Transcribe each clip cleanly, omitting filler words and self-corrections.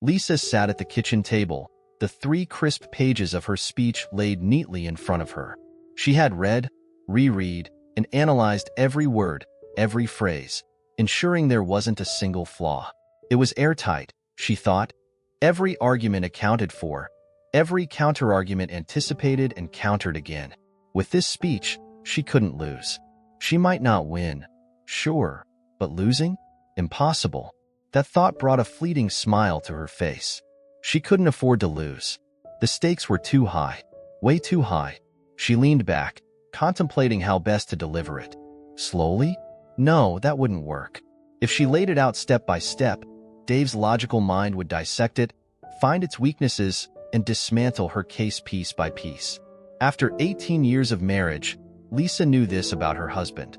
Lisa sat at the kitchen table, the 3 crisp pages of her speech laid neatly in front of her. She had read, reread, and analyzed every word, every phrase, ensuring there wasn't a single flaw. It was airtight, she thought. Every argument accounted for, every counterargument anticipated and countered again. With this speech, she couldn't lose. She might not win, sure, but losing? Impossible. That thought brought a fleeting smile to her face. She couldn't afford to lose. The stakes were too high, way too high. She leaned back, contemplating how best to deliver it. Slowly? No, that wouldn't work. If she laid it out step by step, Dave's logical mind would dissect it, find its weaknesses, and dismantle her case piece by piece. After 18 years of marriage, Lisa knew this about her husband.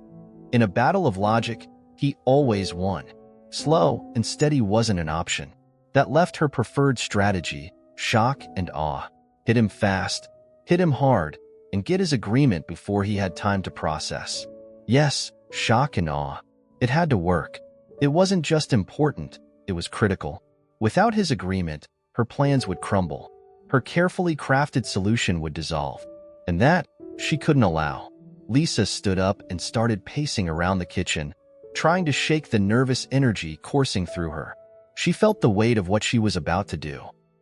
In a battle of logic, he always won. Slow and steady wasn't an option. That left her preferred strategy, shock and awe. Hit him fast, hit him hard, and get his agreement before he had time to process. Yes, shock and awe. It had to work. It wasn't just important, it was critical. Without his agreement, her plans would crumble. Her carefully crafted solution would dissolve. And that, she couldn't allow. Lisa stood up and started pacing around the kitchen, trying to shake the nervous energy coursing through her. She felt the weight of what she was about to do.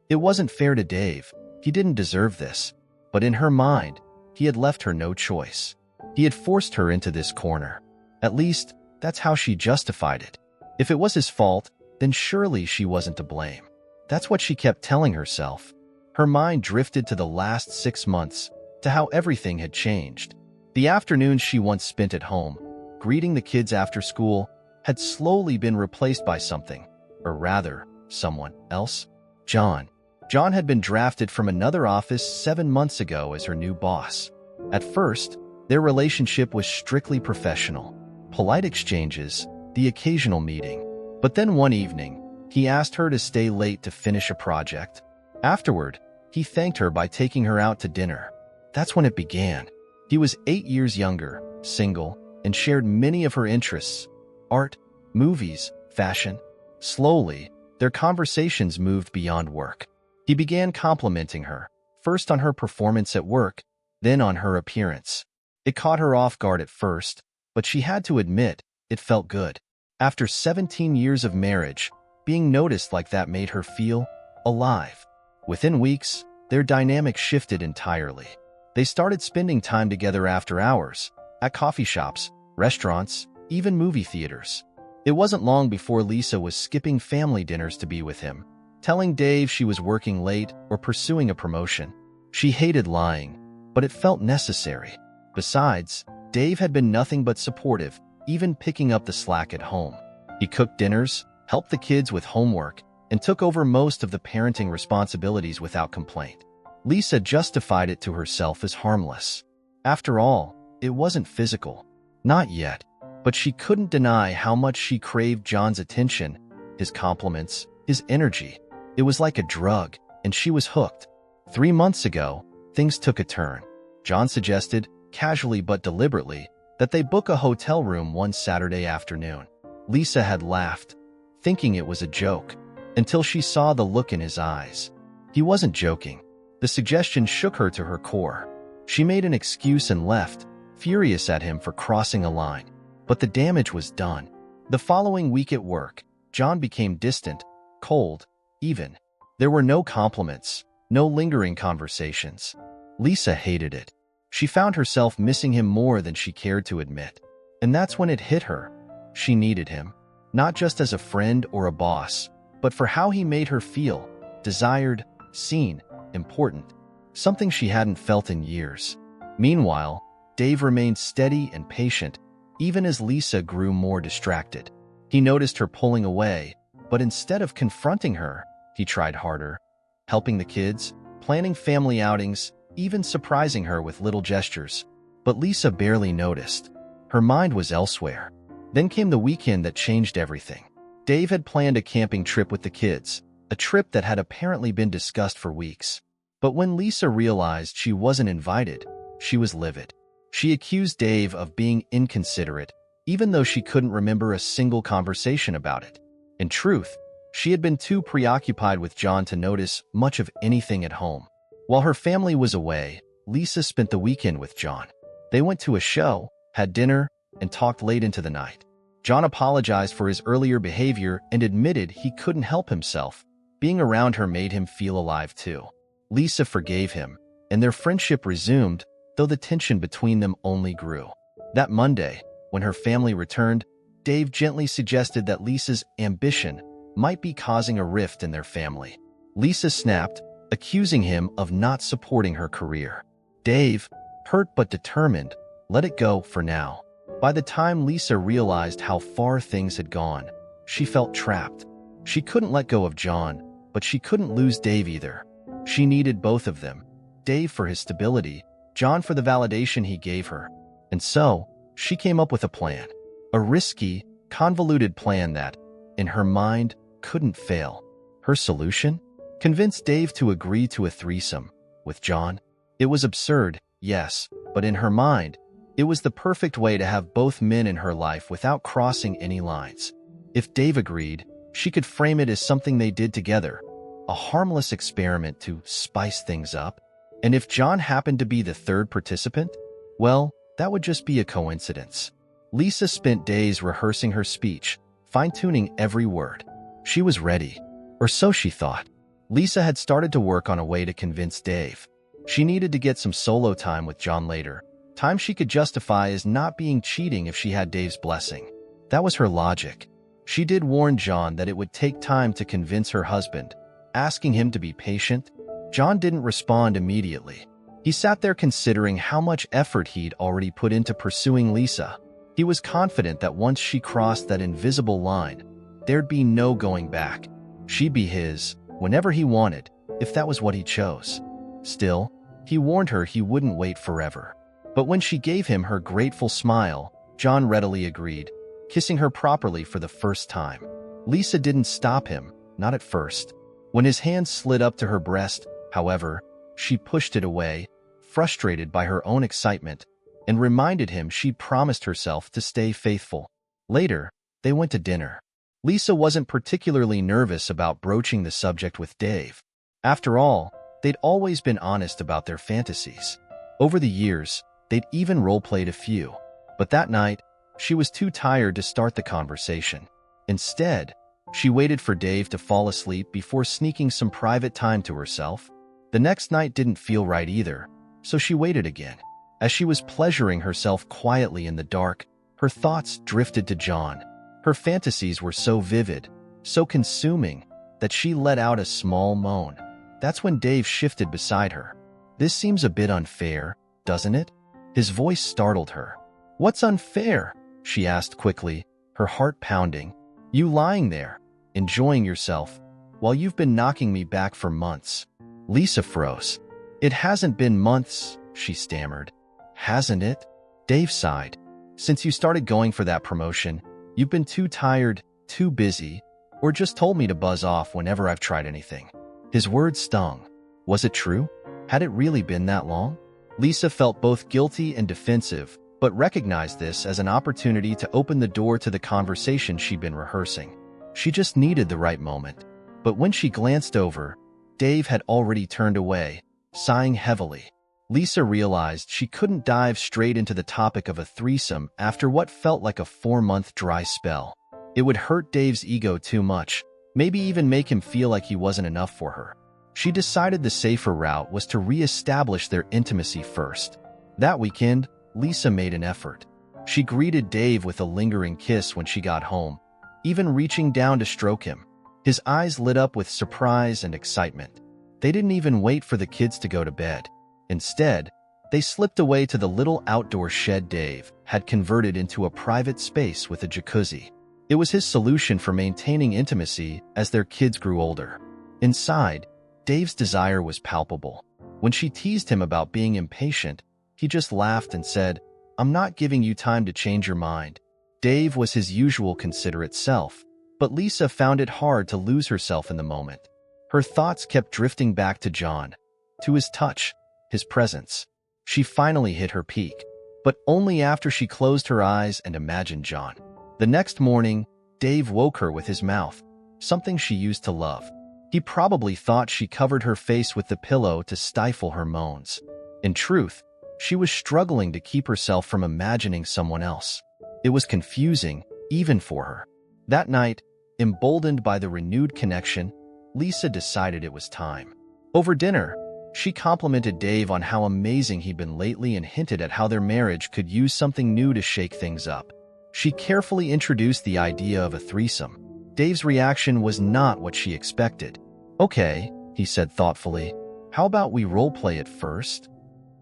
It wasn't fair to Dave. He didn't deserve this. But in her mind, he had left her no choice. He had forced her into this corner. At least, that's how she justified it. If it was his fault, then surely she wasn't to blame. That's what she kept telling herself. Her mind drifted to the last 6 months, to how everything had changed. The afternoons she once spent at home, greeting the kids after school, had slowly been replaced by something, or rather, someone else. John. John had been drafted from another office 7 months ago as her new boss. At first, their relationship was strictly professional. Polite exchanges, the occasional meeting. But then one evening, he asked her to stay late to finish a project. Afterward, he thanked her by taking her out to dinner. That's when it began. He was 8 years younger, single, and shared many of her interests: art, movies, fashion. Slowly, their conversations moved beyond work. He began complimenting her, first on her performance at work, then on her appearance. It caught her off guard at first, but she had to admit, it felt good. After 17 years of marriage, being noticed like that made her feel alive. Within weeks, their dynamic shifted entirely. They started spending time together after hours, at coffee shops, restaurants, even movie theaters. It wasn't long before Lisa was skipping family dinners to be with him, telling Dave she was working late or pursuing a promotion. She hated lying, but it felt necessary. Besides, Dave had been nothing but supportive, even picking up the slack at home. He cooked dinners, helped the kids with homework, and took over most of the parenting responsibilities without complaint. Lisa justified it to herself as harmless. After all, it wasn't physical. Not yet. But she couldn't deny how much she craved John's attention, his compliments, his energy. It was like a drug, and she was hooked. 3 months ago, things took a turn. John suggested, casually but deliberately, that they book a hotel room one Saturday afternoon. Lisa had laughed, thinking it was a joke, until she saw the look in his eyes. He wasn't joking. The suggestion shook her to her core. She made an excuse and left, furious at him for crossing a line. But the damage was done. The following week at work, John became distant, cold, even. There were no compliments, no lingering conversations. Lisa hated it. She found herself missing him more than she cared to admit. And that's when it hit her. She needed him, not just as a friend or a boss, but for how he made her feel, desired, seen, important, something she hadn't felt in years. Meanwhile, Dave remained steady and patient, even as Lisa grew more distracted. He noticed her pulling away, but instead of confronting her, he tried harder, helping the kids, planning family outings, even surprising her with little gestures. But Lisa barely noticed. Her mind was elsewhere. Then came the weekend that changed everything. Dave had planned a camping trip with the kids, a trip that had apparently been discussed for weeks. But when Lisa realized she wasn't invited, she was livid. She accused Dave of being inconsiderate, even though she couldn't remember a single conversation about it. In truth, She had been too preoccupied with John to notice much of anything at home. While her family was away, Lisa spent the weekend with John. They went to a show, had dinner, and talked late into the night. John apologized for his earlier behavior and admitted he couldn't help himself. Being around her made him feel alive too. Lisa forgave him, and their friendship resumed, though the tension between them only grew. That Monday, when her family returned, Dave gently suggested that Lisa's ambition might be causing a rift in their family. Lisa snapped, accusing him of not supporting her career. Dave, hurt but determined, let it go for now. By the time Lisa realized how far things had gone, she felt trapped. She couldn't let go of John, but she couldn't lose Dave either. She needed both of them, Dave for his stability, John for the validation he gave her. And so, she came up with a plan. A risky, convoluted plan that, in her mind, couldn't fail. Her solution? Convince Dave to agree to a threesome with John. It was absurd, yes, but in her mind, it was the perfect way to have both men in her life without crossing any lines. If Dave agreed, she could frame it as something they did together, a harmless experiment to spice things up. And if John happened to be the third participant, well, that would just be a coincidence. Lisa spent days rehearsing her speech, fine-tuning every word. She was ready, or so she thought. Lisa had started to work on a way to convince Dave. She needed to get some solo time with John later, time she could justify as not being cheating if she had Dave's blessing. That was her logic. She did warn John that it would take time to convince her husband, asking him to be patient. John didn't respond immediately. He sat there considering how much effort he'd already put into pursuing Lisa. He was confident that once she crossed that invisible line, there'd be no going back. She'd be his, whenever he wanted, if that was what he chose. Still, he warned her he wouldn't wait forever. But when she gave him her grateful smile, John readily agreed, kissing her properly for the first time. Lisa didn't stop him, not at first. When his hand slid up to her breast, however, she pushed it away, frustrated by her own excitement, and reminded him she'd promised herself to stay faithful. Later, they went to dinner. Lisa wasn't particularly nervous about broaching the subject with Dave. After all, they'd always been honest about their fantasies. Over the years, they'd even role-played a few. But that night, she was too tired to start the conversation. Instead, she waited for Dave to fall asleep before sneaking some private time to herself. The next night didn't feel right either, so she waited again. As she was pleasuring herself quietly in the dark, her thoughts drifted to John. Her fantasies were so vivid, so consuming, that she let out a small moan. That's when Dave shifted beside her. "This seems a bit unfair, doesn't it?" His voice startled her. "What's unfair?" she asked quickly, her heart pounding. "You lying there, enjoying yourself, while you've been knocking me back for months." Lisa froze. "It hasn't been months," she stammered. "Hasn't it?" Dave sighed. "Since you started going for that promotion, you've been too tired, too busy, or just told me to buzz off whenever I've tried anything." His words stung. Was it true? Had it really been that long? Lisa felt both guilty and defensive, but recognized this as an opportunity to open the door to the conversation she'd been rehearsing. She just needed the right moment. But when she glanced over, Dave had already turned away, sighing heavily. Lisa realized she couldn't dive straight into the topic of a threesome after what felt like a 4-month dry spell. It would hurt Dave's ego too much, maybe even make him feel like he wasn't enough for her. She decided the safer route was to re-establish their intimacy first. That weekend, Lisa made an effort. She greeted Dave with a lingering kiss when she got home, even reaching down to stroke him. His eyes lit up with surprise and excitement. They didn't even wait for the kids to go to bed. Instead, they slipped away to the little outdoor shed Dave had converted into a private space with a jacuzzi. It was his solution for maintaining intimacy as their kids grew older. Inside, Dave's desire was palpable. When she teased him about being impatient, he just laughed and said, "I'm not giving you time to change your mind." Dave was his usual considerate self, but Lisa found it hard to lose herself in the moment. Her thoughts kept drifting back to John, to his touch, his presence. She finally hit her peak, but only after she closed her eyes and imagined John. The next morning, Dave woke her with his mouth something she used to love. He probably thought she covered her face with the pillow to stifle her moans. In truth, she was struggling to keep herself from imagining someone else. It was confusing, even for her. That night, emboldened by the renewed connection, Lisa decided it was time. Over dinner, she complimented Dave on how amazing he'd been lately and hinted at how their marriage could use something new to shake things up. She carefully introduced the idea of a threesome. Dave's reaction was not what she expected. "Okay," he said thoughtfully. "How about we role-play it first?"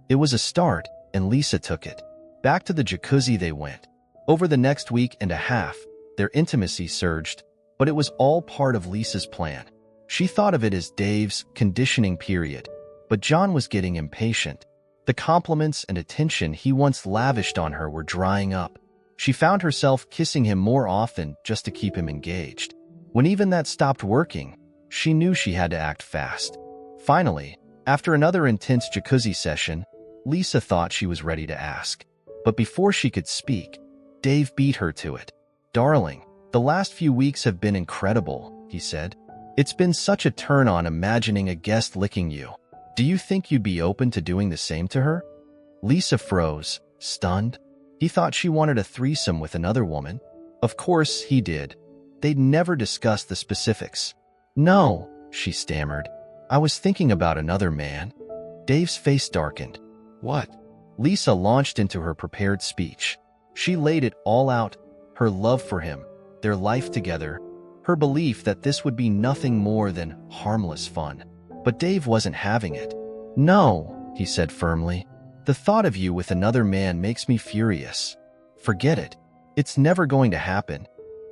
It was a start, and Lisa took it. Back to the jacuzzi they went. Over the next week and a half, their intimacy surged, but it was all part of Lisa's plan. She thought of it as Dave's conditioning period, but John was getting impatient. The compliments and attention he once lavished on her were drying up. She found herself kissing him more often just to keep him engaged. When even that stopped working, she knew she had to act fast. Finally, after another intense jacuzzi session, Lisa thought she was ready to ask. But before she could speak, Dave beat her to it. "Darling, the last few weeks have been incredible," he said. "It's been such a turn-on imagining a guest licking you. Do you think you'd be open to doing the same to her?" Lisa froze, stunned. He thought she wanted a threesome with another woman. Of course he did. They'd never discussed the specifics. "No," she stammered. "I was thinking about another man." Dave's face darkened. "What?" Lisa launched into her prepared speech. She laid it all out, her love for him, their life together, her belief that this would be nothing more than harmless fun. But Dave wasn't having it. "No," he said firmly. "The thought of you with another man makes me furious. Forget it. It's never going to happen."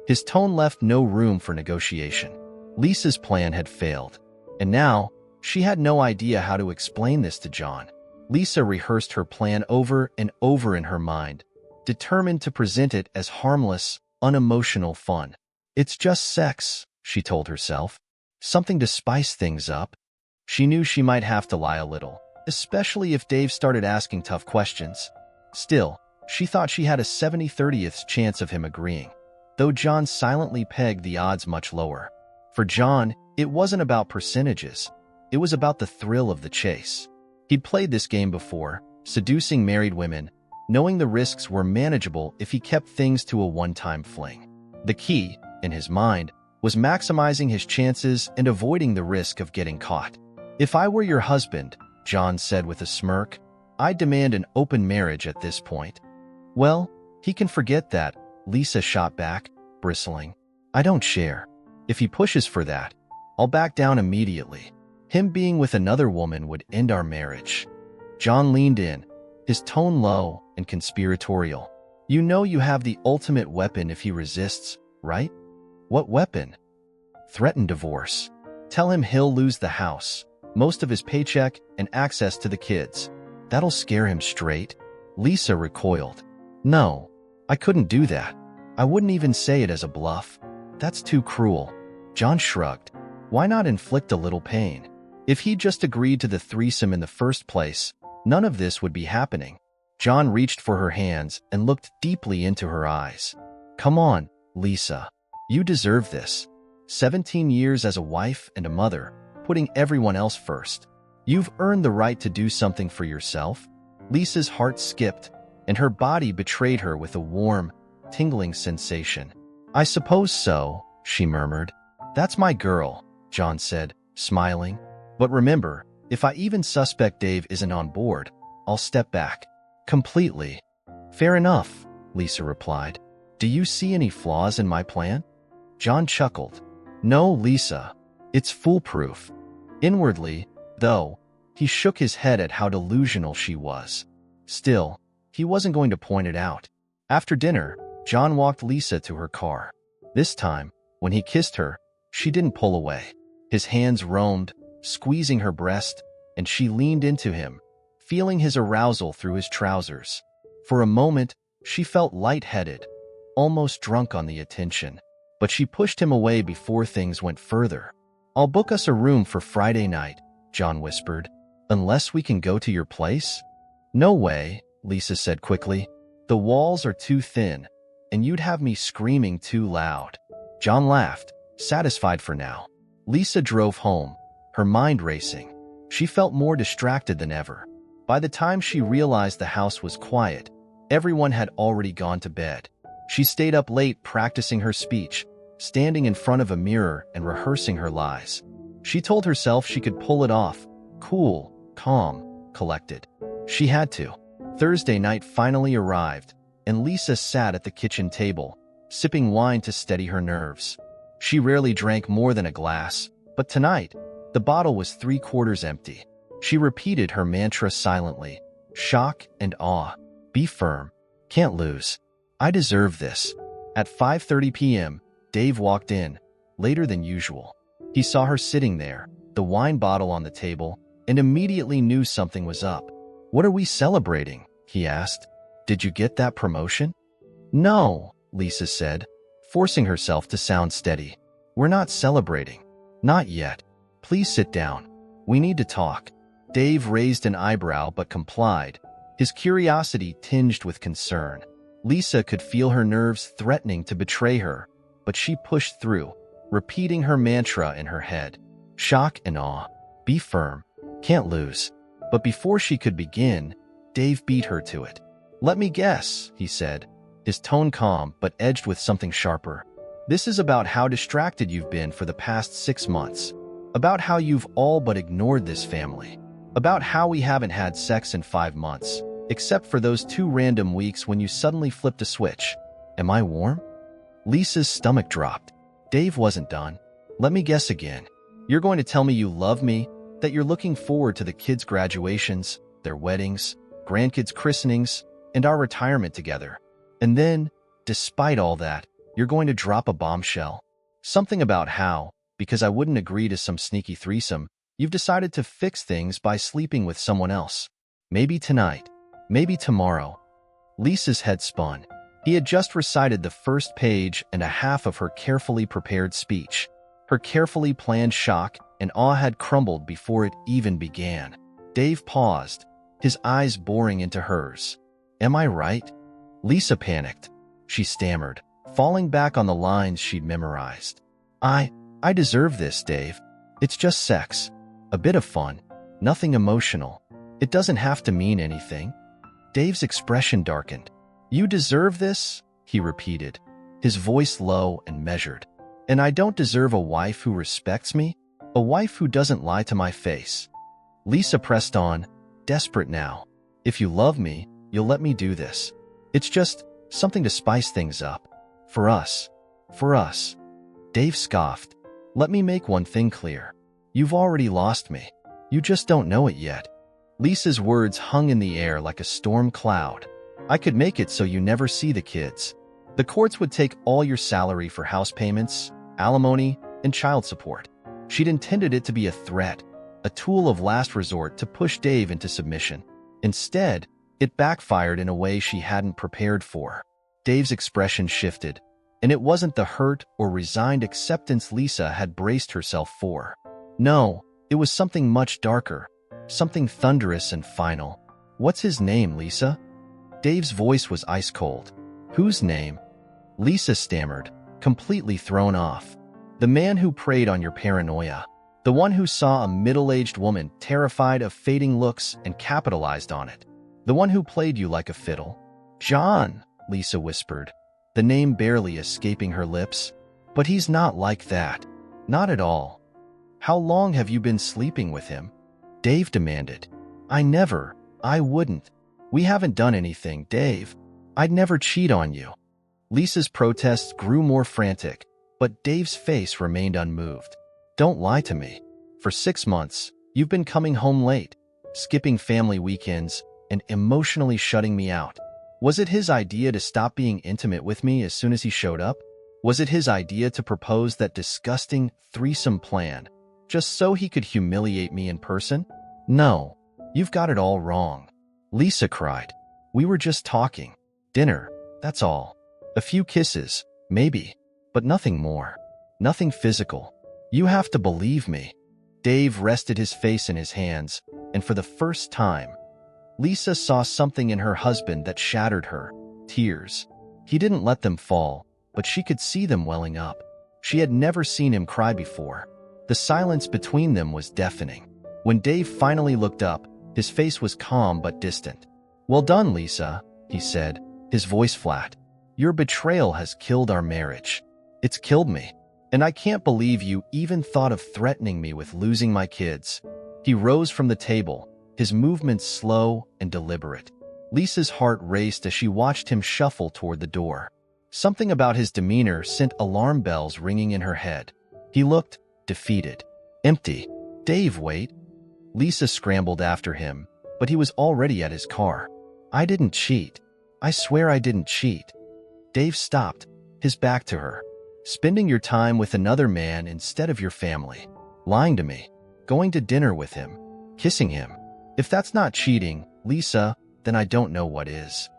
His tone left no room for negotiation. Lisa's plan had failed, and now she had no idea how to explain this to John. Lisa rehearsed her plan over and over in her mind, determined to present it as harmless, unemotional fun. "It's just sex," she told herself. "Something to spice things up." She knew she might have to lie a little, especially if Dave started asking tough questions. Still, she thought she had a 70/30th chance of him agreeing, though John silently pegged the odds much lower. For John, it wasn't about percentages. It was about the thrill of the chase. He'd played this game before, seducing married women, knowing the risks were manageable if he kept things to a one-time fling. The key, in his mind, was maximizing his chances and avoiding the risk of getting caught. "If I were your husband," John said with a smirk, "I'd demand an open marriage at this point." "Well, he can forget that," Lisa shot back, bristling. "I don't share. If he pushes for that, I'll back down immediately. Him being with another woman would end our marriage." John leaned in, his tone low and conspiratorial. "You know you have the ultimate weapon if he resists, right?" "What weapon?" "Threaten divorce. Tell him he'll lose the house, most of his paycheck, and access to the kids. That'll scare him straight." Lisa recoiled. "No, I couldn't do that. I wouldn't even say it as a bluff. That's too cruel." John shrugged. Why not inflict a little pain? If he'd just agreed to the threesome in the first place, none of this would be happening. John reached for her hands and looked deeply into her eyes. "Come on, Lisa. You deserve this. 17 years as a wife and a mother, putting everyone else first. You've earned the right to do something for yourself." Lisa's heart skipped, and her body betrayed her with a warm, tingling sensation. "I suppose so," she murmured. "That's my girl," John said, smiling. "But remember, if I even suspect Dave isn't on board, I'll step back. Completely." "Fair enough," Lisa replied. "Do you see any flaws in my plan?" John chuckled. "No, Lisa. It's foolproof." Inwardly, though, he shook his head at how delusional she was. Still, he wasn't going to point it out. After dinner, John walked Lisa to her car. This time, when he kissed her, she didn't pull away. His hands roamed, squeezing her breast, and she leaned into him, feeling his arousal through his trousers. For a moment, she felt lightheaded, almost drunk on the attention, but she pushed him away before things went further. "I'll book us a room for Friday night," John whispered, "unless we can go to your place." "No way," Lisa said quickly. "The walls are too thin, and you'd have me screaming too loud." John laughed, satisfied for now. Lisa drove home, her mind racing. She felt more distracted than ever. By the time she realized the house was quiet, everyone had already gone to bed. She stayed up late practicing her speech, standing in front of a mirror and rehearsing her lies. She told herself she could pull it off, cool, calm, collected. She had to. Thursday night finally arrived, and Lisa sat at the kitchen table, sipping wine to steady her nerves. She rarely drank more than a glass, but tonight, the bottle was 3/4 empty. She repeated her mantra silently. Shock and awe. Be firm. Can't lose. I deserve this. At 5:30 p.m., Dave walked in, later than usual. He saw her sitting there, the wine bottle on the table, and immediately knew something was up. What are we celebrating? He asked. Did you get that promotion? No, Lisa said, forcing herself to sound steady. We're not celebrating. Not yet. Please sit down. We need to talk. Dave raised an eyebrow but complied, his curiosity tinged with concern. Lisa could feel her nerves threatening to betray her, but she pushed through, repeating her mantra in her head. Shock and awe. Be firm. Can't lose. But before she could begin, Dave beat her to it. Let me guess, he said, his tone calm but edged with something sharper. This is about how distracted you've been for the past 6 months. About how you've all but ignored this family. About how we haven't had sex in 5 months, except for those 2 random weeks when you suddenly flipped a switch. Am I warm? Lisa's stomach dropped. Dave wasn't done. Let me guess again. You're going to tell me you love me, that you're looking forward to the kids' graduations, their weddings, grandkids' christenings, and our retirement together. And then, despite all that, you're going to drop a bombshell. Something about how, because I wouldn't agree to some sneaky threesome, you've decided to fix things by sleeping with someone else. Maybe tonight. Maybe tomorrow. Lisa's head spun. He had just recited the first page and a half of her carefully prepared speech. Her carefully planned shock and awe had crumbled before it even began. Dave paused, his eyes boring into hers. Am I right? Lisa panicked. She stammered, falling back on the lines she'd memorized. I deserve this, Dave. It's just sex. A bit of fun. Nothing emotional. It doesn't have to mean anything. Dave's expression darkened. You deserve this? He repeated, his voice low and measured. And I don't deserve a wife who respects me? A wife who doesn't lie to my face. Lisa pressed on, desperate now. If you love me, you'll let me do this. It's just something to spice things up. For us. For us. Dave scoffed. Let me make one thing clear. You've already lost me. You just don't know it yet. Lisa's words hung in the air like a storm cloud. I could make it so you never see the kids. The courts would take all your salary for house payments, alimony, and child support. She'd intended it to be a threat, a tool of last resort to push Dave into submission. Instead, it backfired in a way she hadn't prepared for. Dave's expression shifted, and it wasn't the hurt or resigned acceptance Lisa had braced herself for. No, it was something much darker, something thunderous and final. What's his name, Lisa? Dave's voice was ice cold. Whose name? Lisa stammered, completely thrown off. The man who preyed on your paranoia. The one who saw a middle-aged woman terrified of fading looks and capitalized on it. The one who played you like a fiddle. John, Lisa whispered, the name barely escaping her lips. But he's not like that. Not at all. How long have you been sleeping with him? Dave demanded. I wouldn't. We haven't done anything, Dave. I'd never cheat on you. Lisa's protests grew more frantic, but Dave's face remained unmoved. Don't lie to me. For 6 months, you've been coming home late, skipping family weekends, and emotionally shutting me out. Was it his idea to stop being intimate with me as soon as he showed up? Was it his idea to propose that disgusting threesome plan, just so he could humiliate me in person? No, you've got it all wrong. Lisa cried. We were just talking. Dinner, that's all. A few kisses, maybe, but nothing more. Nothing physical. You have to believe me. Dave rested his face in his hands, and for the first time, Lisa saw something in her husband that shattered her. Tears. He didn't let them fall, but she could see them welling up. She had never seen him cry before. The silence between them was deafening. When Dave finally looked up, his face was calm but distant. "Well done, Lisa," he said, his voice flat. "Your betrayal has killed our marriage. It's killed me. And I can't believe you even thought of threatening me with losing my kids." He rose from the table, his movements slow and deliberate. Lisa's heart raced as she watched him shuffle toward the door. Something about his demeanor sent alarm bells ringing in her head. He looked defeated. Empty. "Dave, wait." Lisa scrambled after him, but he was already at his car. "I didn't cheat. I swear I didn't cheat." Dave stopped, his back to her. "Spending your time with another man instead of your family. Lying to me. Going to dinner with him. Kissing him. If that's not cheating, Lisa, then I don't know what is."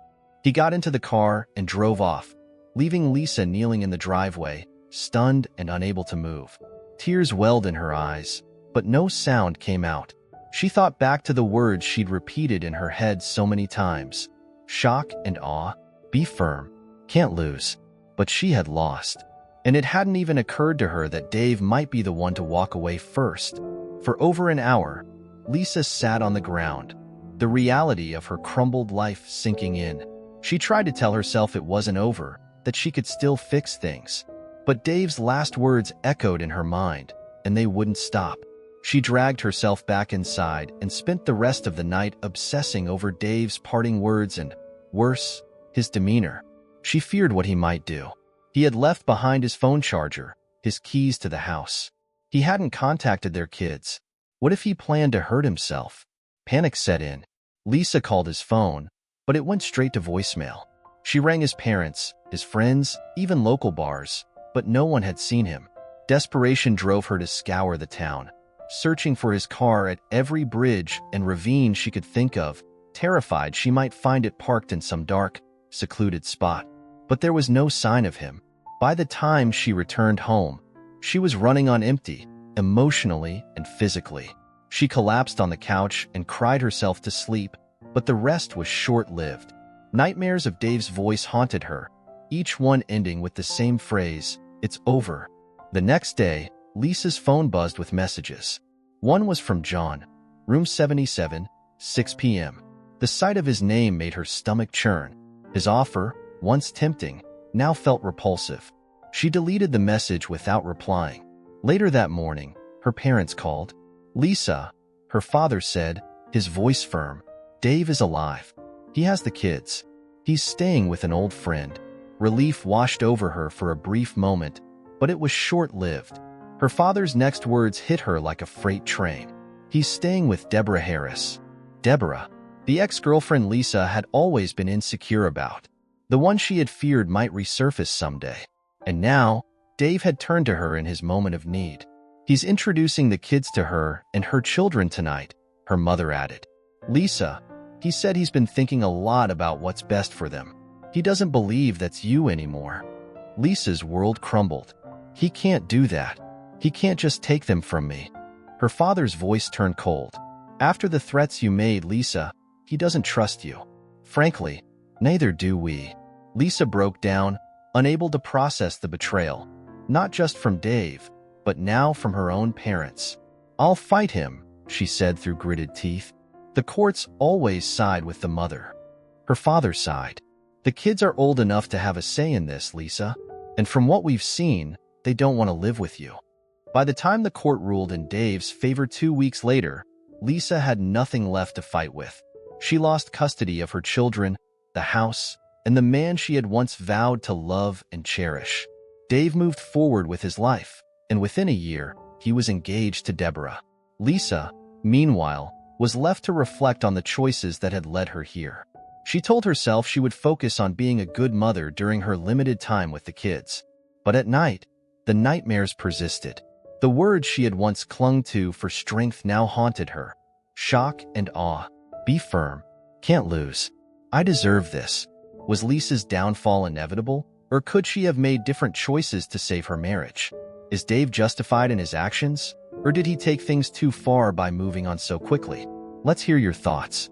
He got into the car and drove off, leaving Lisa kneeling in the driveway, stunned and unable to move. Tears welled in her eyes, but no sound came out. She thought back to the words she'd repeated in her head so many times. Shock and awe. Be firm. Can't lose. But she had lost. And it hadn't even occurred to her that Dave might be the one to walk away first. For over an hour, Lisa sat on the ground, the reality of her crumbled life sinking in. She tried to tell herself it wasn't over, that she could still fix things. But Dave's last words echoed in her mind, and they wouldn't stop. She dragged herself back inside and spent the rest of the night obsessing over Dave's parting words and, worse, his demeanor. She feared what he might do. He had left behind his phone charger, his keys to the house. He hadn't contacted their kids. What if he planned to hurt himself? Panic set in. Lisa called his phone, but it went straight to voicemail. She rang his parents, his friends, even local bars, but no one had seen him. Desperation drove her to scour the town, searching for his car at every bridge and ravine she could think of, terrified she might find it parked in some dark, secluded spot. But there was no sign of him. By the time she returned home, she was running on empty, emotionally and physically. She collapsed on the couch and cried herself to sleep, but the rest was short-lived. Nightmares of Dave's voice haunted her, each one ending with the same phrase, "It's over." The next day, Lisa's phone buzzed with messages. One was from John, room 77, 6 p.m. The sight of his name made her stomach churn. His offer, once tempting, now felt repulsive. She deleted the message without replying. Later that morning, her parents called. "Lisa," her father said, his voice firm, "Dave is alive. He has the kids. He's staying with an old friend." Relief washed over her for a brief moment, but it was short-lived. Her father's next words hit her like a freight train. "He's staying with Deborah Harris." Deborah, the ex-girlfriend Lisa had always been insecure about. The one she had feared might resurface someday. And now, Dave had turned to her in his moment of need. "He's introducing the kids to her and her children tonight," her mother added. "Lisa, he said he's been thinking a lot about what's best for them. He doesn't believe that's you anymore." Lisa's world crumbled. "He can't do that. He can't just take them from me." Her father's voice turned cold. "After the threats you made, Lisa, he doesn't trust you. Frankly, neither do we." Lisa broke down, unable to process the betrayal, not just from Dave, but now from her own parents. "I'll fight him," she said through gritted teeth. The courts always side with the mother. Her father sighed. "The kids are old enough to have a say in this, Lisa, and from what we've seen, they don't want to live with you." By the time the court ruled in Dave's favor 2 weeks later, Lisa had nothing left to fight with. She lost custody of her children, the house, and the man she had once vowed to love and cherish. Dave moved forward with his life, and within a year, he was engaged to Deborah. Lisa, meanwhile, was left to reflect on the choices that had led her here. She told herself she would focus on being a good mother during her limited time with the kids. But at night, the nightmares persisted. The words she had once clung to for strength now haunted her. Shock and awe. Be firm. Can't lose. I deserve this. Was Lisa's downfall inevitable, or could she have made different choices to save her marriage? Is Dave justified in his actions, or did he take things too far by moving on so quickly? Let's hear your thoughts.